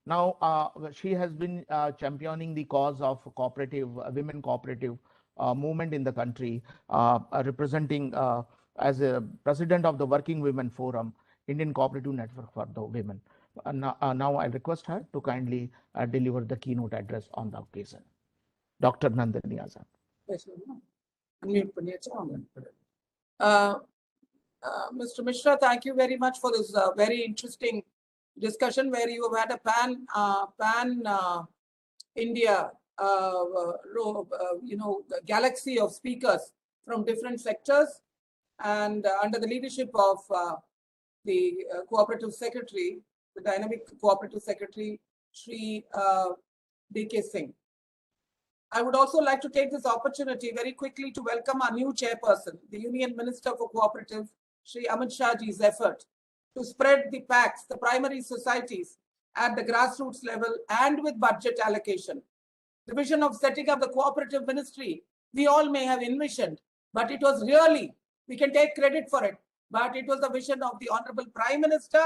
Now, she has been championing the cause of cooperative, women cooperative movement in the country, representing as a president of the Working Women Forum, Indian Cooperative Network for the Women. Now I request her to kindly deliver the keynote address on the occasion. Dr. Nandini Azad. Mr. Mishra, thank you very much for this very interesting discussion where you have had a pan India, galaxy of speakers from different sectors, and under the leadership of the cooperative secretary, the dynamic cooperative secretary, Shri D.K. Singh. I would also like to take this opportunity very quickly to welcome our new chairperson, the Union Minister for Cooperative, Shri Amit Shahji's effort to spread the packs, the primary societies at the grassroots level and with budget allocation. The vision of setting up the cooperative ministry, we all may have envisioned, but it was really, we can take credit for it, but it was the vision of the Honorable Prime Minister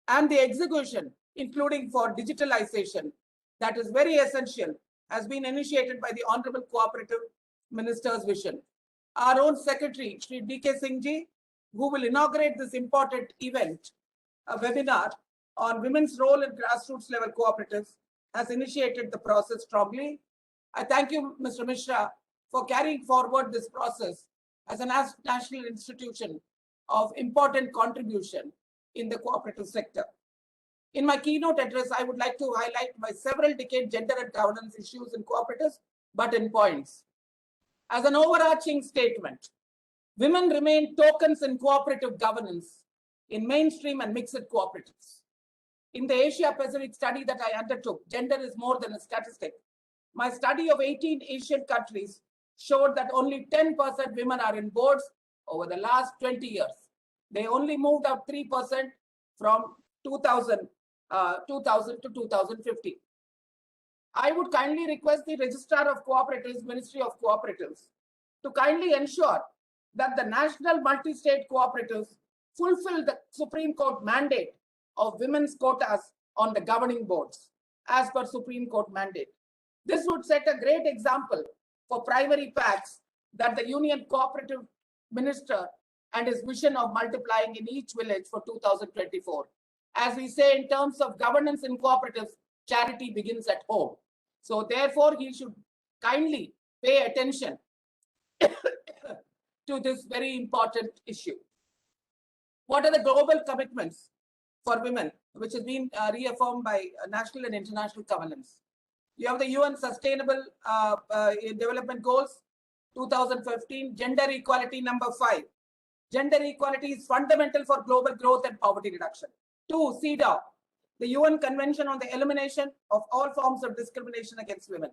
and the execution, including for digitalization, that is very essential, has been initiated by the Honorable Cooperative Minister's vision. Our own Secretary, Shri D.K. Singh ji, who will inaugurate this important event, a webinar on women's role in grassroots level cooperatives, has initiated the process strongly. I thank you, Mr. Mishra, for carrying forward this process as a national institution of important contribution in the cooperative sector. In my keynote address, I would like to highlight my several decade gender and governance issues in cooperatives, but in points. As an overarching statement, women remain tokens in cooperative governance in mainstream and mixed cooperatives. In the Asia Pacific study that I undertook, gender is more than a statistic. My study of 18 Asian countries showed that only 10% women are in boards over the last 20 years. They only moved up 3% from 2000 to 2050. I would kindly request the Registrar of Cooperatives, Ministry of Cooperatives, to kindly ensure that the national multi-state cooperatives fulfill the Supreme Court mandate of women's quotas on the governing boards as per Supreme Court mandate. This would set a great example for primary packs that the Union Cooperative Minister and his vision of multiplying in each village for 2024. As we say in terms of governance in cooperatives, charity begins at home. So therefore, he should kindly pay attention to this very important issue. What are the global commitments for women, which has been reaffirmed by national and international covenants? You have the UN Sustainable Development Goals, 2015, gender equality number 5. Gender equality is fundamental for global growth and poverty reduction. 2, CEDAW, the UN Convention on the Elimination of All Forms of Discrimination Against Women.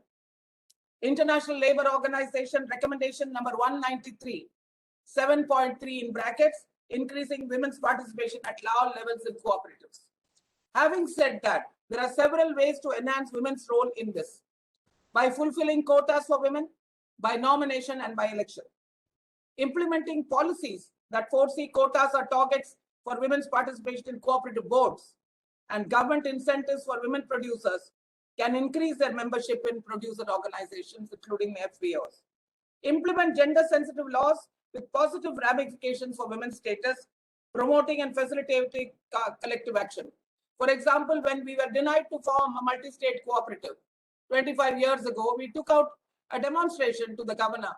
International Labour Organization recommendation number 193, 7.3 in brackets, increasing women's participation at all levels in cooperatives. Having said that, there are several ways to enhance women's role in this. By fulfilling quotas for women, by nomination and by election. Implementing policies that foresee quotas or targets for women's participation in cooperative boards and government incentives for women producers can increase their membership in producer organizations, including FPOs. Implement gender-sensitive laws with positive ramifications for women's status, promoting and facilitating collective action. For example, when we were denied to form a multi-state cooperative 25 years ago, we took out a demonstration to the governor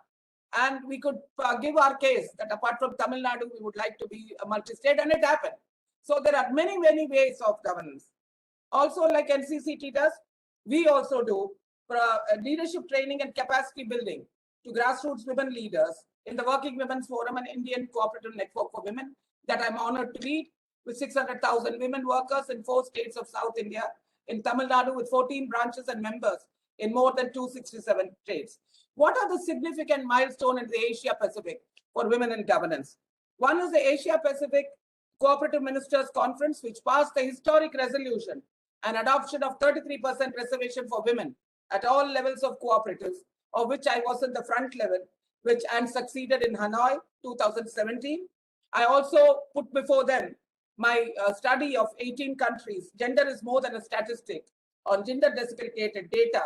and we could give our case that apart from Tamil Nadu, we would like to be a multi-state, and it happened. So there are many, many ways of governance. Also, like NCCT does, we also do leadership training and capacity building to grassroots women leaders in the Working Women's Forum and Indian Cooperative Network for Women that I'm honored to lead, with 600,000 women workers in 4 states of South India, in Tamil Nadu with 14 branches and members in more than 267 states. What are the significant milestones in the Asia Pacific for women in governance? One is the Asia Pacific Cooperative Ministers Conference, which passed a historic resolution and adoption of 33% reservation for women at all levels of cooperatives, of which I was in the front level, and succeeded in Hanoi 2017. I also put before them my study of 18 countries, gender is more than a statistic on gender desegregated data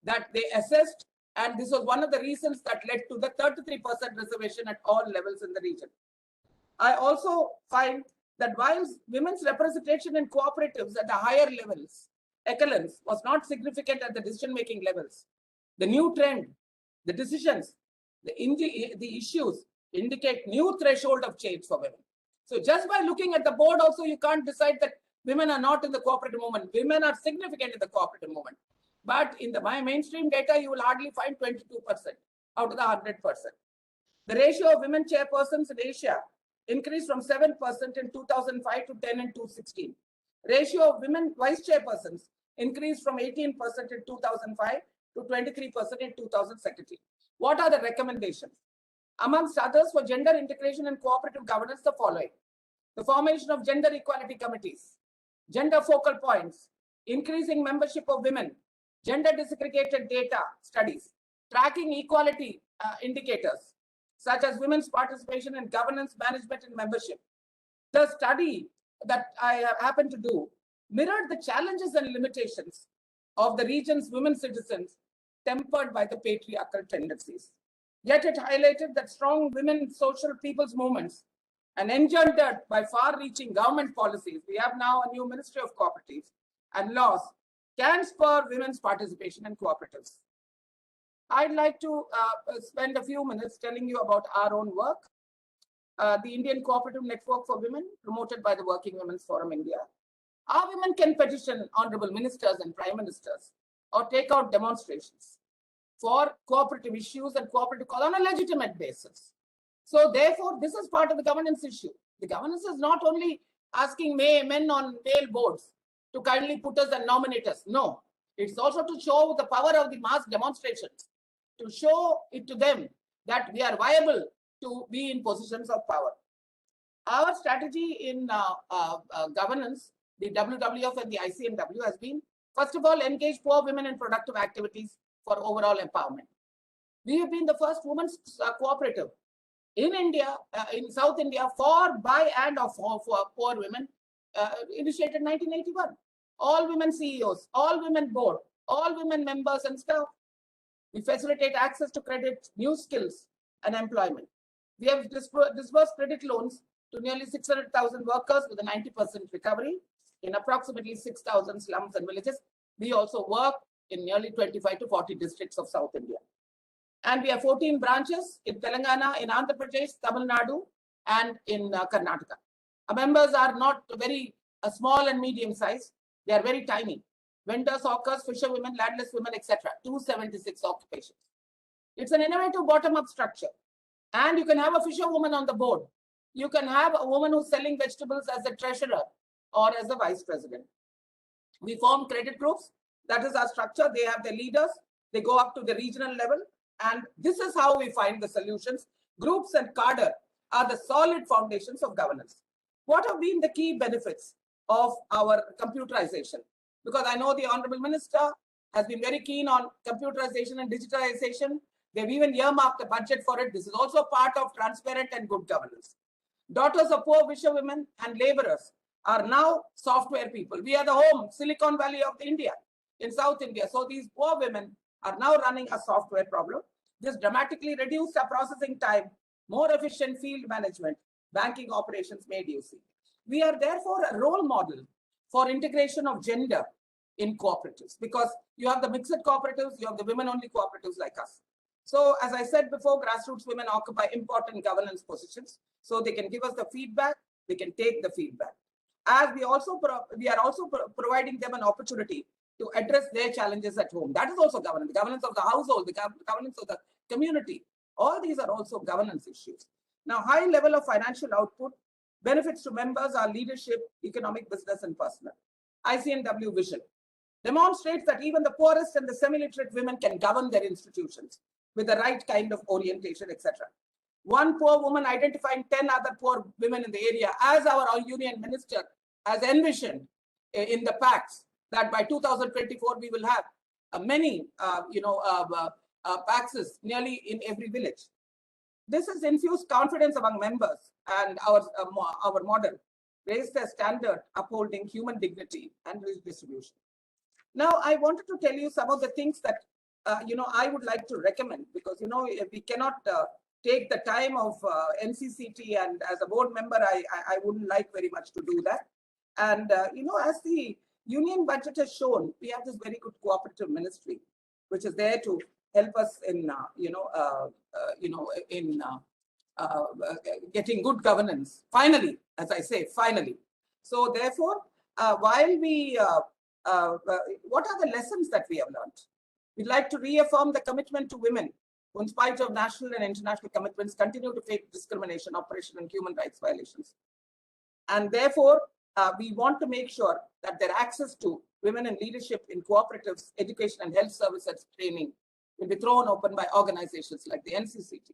that they assessed. And this was one of the reasons that led to the 33% reservation at all levels in the region. I also find that while women's representation in cooperatives at the higher levels, echelons, was not significant at the decision-making levels, the new trend, the decisions, the issues indicate new threshold of change for women. So just by looking at the board also, you can't decide that women are not in the cooperative movement. Women are significant in the cooperative movement. But in the mainstream data, you will hardly find 22% out of the 100%. The ratio of women chairpersons in Asia increased from 7% in 2005 to 10 in 2016. Ratio of women vice chairpersons increased from 18% in 2005 to 23% in 2017. What are the recommendations? Amongst others, for gender integration and cooperative governance, the following: the formation of gender equality committees, gender focal points, increasing membership of women, gender disaggregated data studies, tracking equality indicators, such as women's participation in governance, management, and membership. The study that I happened to do mirrored the challenges and limitations of the region's women citizens, tempered by the patriarchal tendencies. Yet it highlighted that strong women social people's movements and engendered by far-reaching government policies, we have now a new Ministry of Cooperatives and laws, can spur women's participation in cooperatives. I'd like to spend a few minutes telling you about our own work. The Indian Cooperative Network for Women, promoted by the Working Women's Forum India. Our women can petition honorable ministers and prime ministers or take out demonstrations for cooperative issues and cooperative cause on a legitimate basis. So therefore, this is part of the governance issue. The governance is not only asking men on male boards to kindly put us and nominate us. No, it's also to show the power of the mass demonstrations, to show it to them that we are viable to be in positions of power. Our strategy in governance, the WWF and the ICNW, has been, first of all, engage poor women in productive activities for overall empowerment. We have been the first women's cooperative in India, in South India, for, by, and of for poor women, initiated in 1981. All women CEOs, all women board, all women members and staff. We facilitate access to credit, new skills, and employment. We have disbursed credit loans to nearly 600,000 workers with a 90% recovery in approximately 6,000 slums and villages. We also work in nearly 25 to 40 districts of South India. And we have 14 branches in Telangana, in Andhra Pradesh, Tamil Nadu, and in Karnataka. Our members are not very small and medium size. They are very tiny. Vendors, hawkers, fisherwomen, landless women, etc. 276 occupations. It's an innovative bottom-up structure. And you can have a fisherwoman on the board. You can have a woman who's selling vegetables as a treasurer or as a vice president. We form credit groups. That is our structure. They have their leaders. They go up to the regional level. And this is how we find the solutions. Groups and cadre are the solid foundations of governance. What have been the key benefits of our computerization? Because I know the Honorable Minister has been very keen on computerization and digitalization. They've even earmarked a budget for it. This is also part of transparent and good governance. Daughters of poor fisherwomen and laborers are now software people. We are the home, Silicon Valley of India, in South India. So these poor women are now running a software problem. This dramatically reduced our processing time, more efficient field management, banking operations made easy. We are therefore a role model for integration of gender in cooperatives, because you have the mixed cooperatives, you have the women-only cooperatives like us. So as I said before, grassroots women occupy important governance positions. So they can give us the feedback, they can take the feedback. As we are also providing them an opportunity to address their challenges at home. That is also governance, the governance of the household, the governance of the community. All these are also governance issues. Now, high level of financial output, benefits to members are leadership, economic, business, and personal. ICNW vision demonstrates that even the poorest and the semi-literate women can govern their institutions with the right kind of orientation, etc. One poor woman identifying 10 other poor women in the area, as our union minister has envisioned in the pacts, that by 2024 we will have many pacts nearly in every village. This has infused confidence among members and our model. raise their standard, upholding human dignity and redistribution. Now, I wanted to tell you some of the things that I would like to recommend, because we cannot take the time of NCCT, and as a board member, I wouldn't like very much to do that. And as the union budget has shown, we have this very good cooperative ministry, which is there to help us in getting good governance. Finally, as I say, finally. So therefore, while we what are the lessons that we have learned? We'd like to reaffirm the commitment to women who, in spite of national and international commitments, continue to face discrimination, oppression, and human rights violations. And therefore, we want to make sure that their access to women in leadership in cooperatives, education, and health services training will be thrown open by organizations like the NCCT.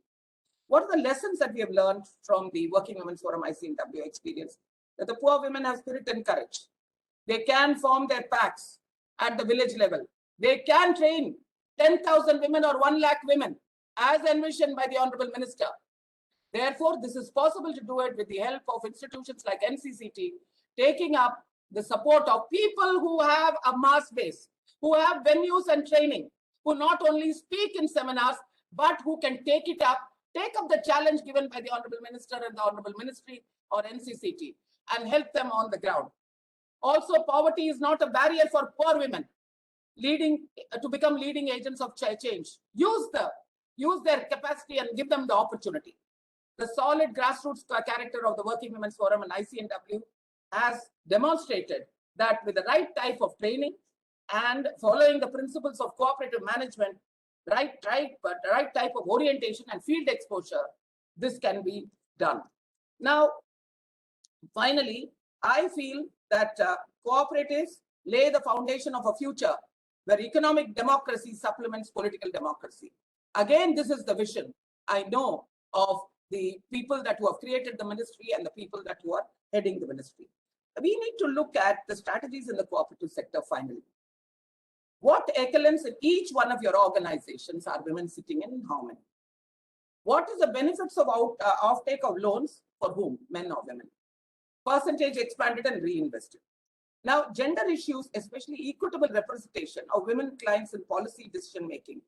What are the lessons that we have learned from the Working Women's Forum ICNW experience? That the poor women have spirit and courage. They can form their packs at the village level. They can train 10,000 women or 1 lakh women as envisioned by the Honorable Minister. Therefore, this is possible to do it with the help of institutions like NCCT, taking up the support of people who have a mass base, who have venues and training, who not only speak in seminars, but who can take up the challenge given by the Honorable Minister and the Honorable Ministry or NCCT and help them on the ground. Also, poverty is not a barrier for poor women to become leading agents of change. Use their capacity and give them the opportunity. The solid grassroots character of the Working Women's Forum and ICNW has demonstrated that with the right type of training and following the principles of cooperative management, right type of orientation and field exposure, this can be done. Now, finally, I feel that cooperatives lay the foundation of a future where economic democracy supplements political democracy. Again, this is the vision, I know, of the people who have created the ministry and the people who are heading the ministry. We need to look at the strategies in the cooperative sector finally. What echelons in each one of your organizations are women sitting in, and how many? What is the benefits of offtake of loans for whom, men or women? Percentage expanded and reinvested. Now, gender issues, especially equitable representation of women clients in policy decision making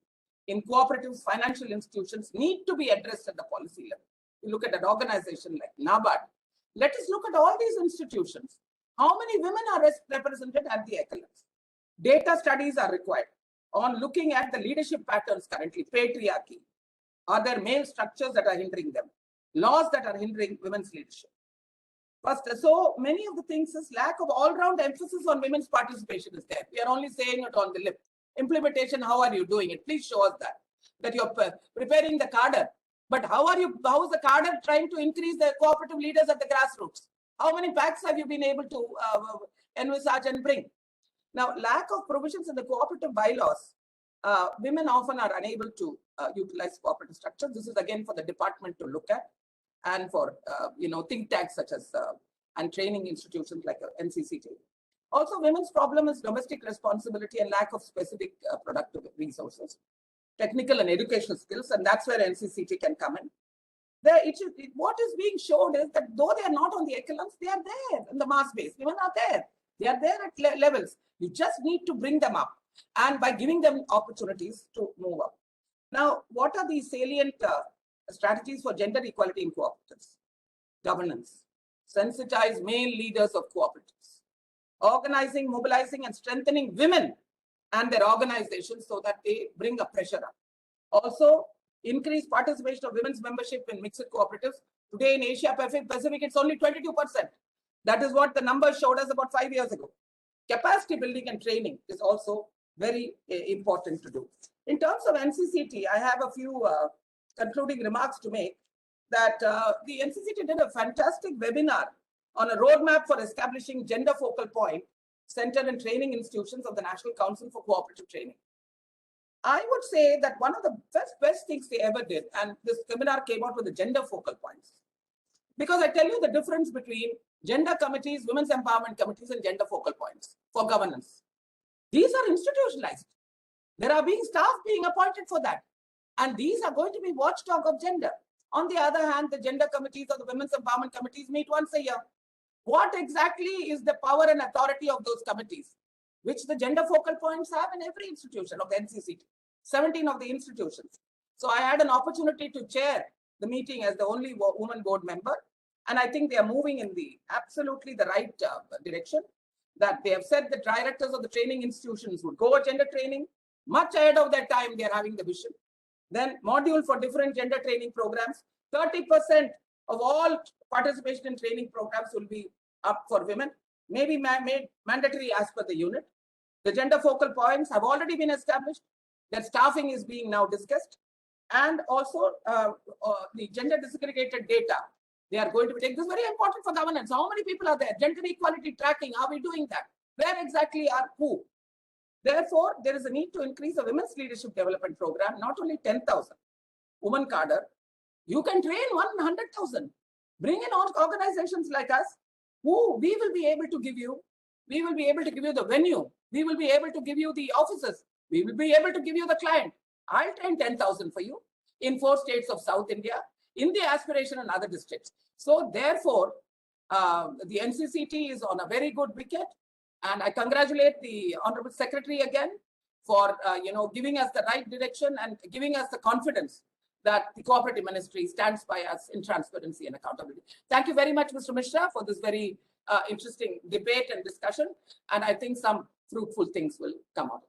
in cooperatives, financial institutions, need to be addressed at the policy level. You look at an organization like NABARD. Let us look at all these institutions. How many women are represented at the echelons? Data studies are required on looking at the leadership patterns currently, patriarchy. Are there male structures that are hindering them? Laws that are hindering women's leadership? First, so many of the things is lack of all-round emphasis on women's participation is there. We are only saying it on the lip. Implementation, how are you doing it? Please show us that you're preparing the cadre. But how is the cadre trying to increase the cooperative leaders at the grassroots? How many packs have you been able to envisage and bring? Now, lack of provisions in the cooperative bylaws. Women often are unable to utilize cooperative structures. This is again for the department to look at, and for think tanks such as and training institutions like NCCT. Also, women's problem is domestic responsibility and lack of specific productive resources, technical and educational skills, and that's where NCCT can come in. What is being showed is that though they are not on the echelons, they are there in the mass base. Women are there. They are there at levels. You just need to bring them up, and by giving them opportunities to move up. Now, what are the salient strategies for gender equality in cooperatives? Governance. Sensitize male leaders of cooperatives. Organizing, mobilizing, and strengthening women and their organizations so that they bring a pressure up. Also, increase participation of women's membership in mixed cooperatives. Today in Asia Pacific, it's only 22%. That is what the numbers showed us about 5 years ago. Capacity building and training is also very important to do. In terms of NCCT, I have a few concluding remarks to make. That the NCCT did a fantastic webinar on a roadmap for establishing gender focal point center and training institutions of the National Council for Cooperative Training. I would say that one of the best things they ever did, and this seminar came out with the gender focal points. Because I tell you the difference between gender committees, women's empowerment committees, and gender focal points for governance. These are institutionalized. There are staff being appointed for that. And these are going to be watchdog of gender. On the other hand, the gender committees or the women's empowerment committees meet once a year. What exactly is the power and authority of those committees, which the gender focal points have in every institution of the NCCT, 17 of the institutions. So I had an opportunity to chair the meeting as the only woman board member. And I think they are moving in the absolutely the right direction, that they have said the directors of the training institutions would go gender training much ahead of their time. They are having the vision. Then module for different gender training programs. 30% of all participation in training programs will be up for women, maybe made mandatory as per the unit. The gender focal points have already been established. Their staffing is being now discussed. And also the gender disaggregated data. They are going to take this very important for governance. How many people are there? Gender equality tracking. Are we doing that? Where exactly are who? Therefore, there is a need to increase the women's leadership development program, not only 10,000 women cadre. You can train 100,000. Bring in organizations like us, who we will be able to give you. We will be able to give you the venue. We will be able to give you the offices. We will be able to give you the client. I'll train 10,000 for you in 4 states of South India, in the aspiration and other districts. So therefore, the NCCT is on a very good wicket. And I congratulate the Honorable Secretary again for giving us the right direction and giving us the confidence that the Cooperative Ministry stands by us in transparency and accountability. Thank you very much, Mr. Mishra, for this very interesting debate and discussion. And I think some fruitful things will come out.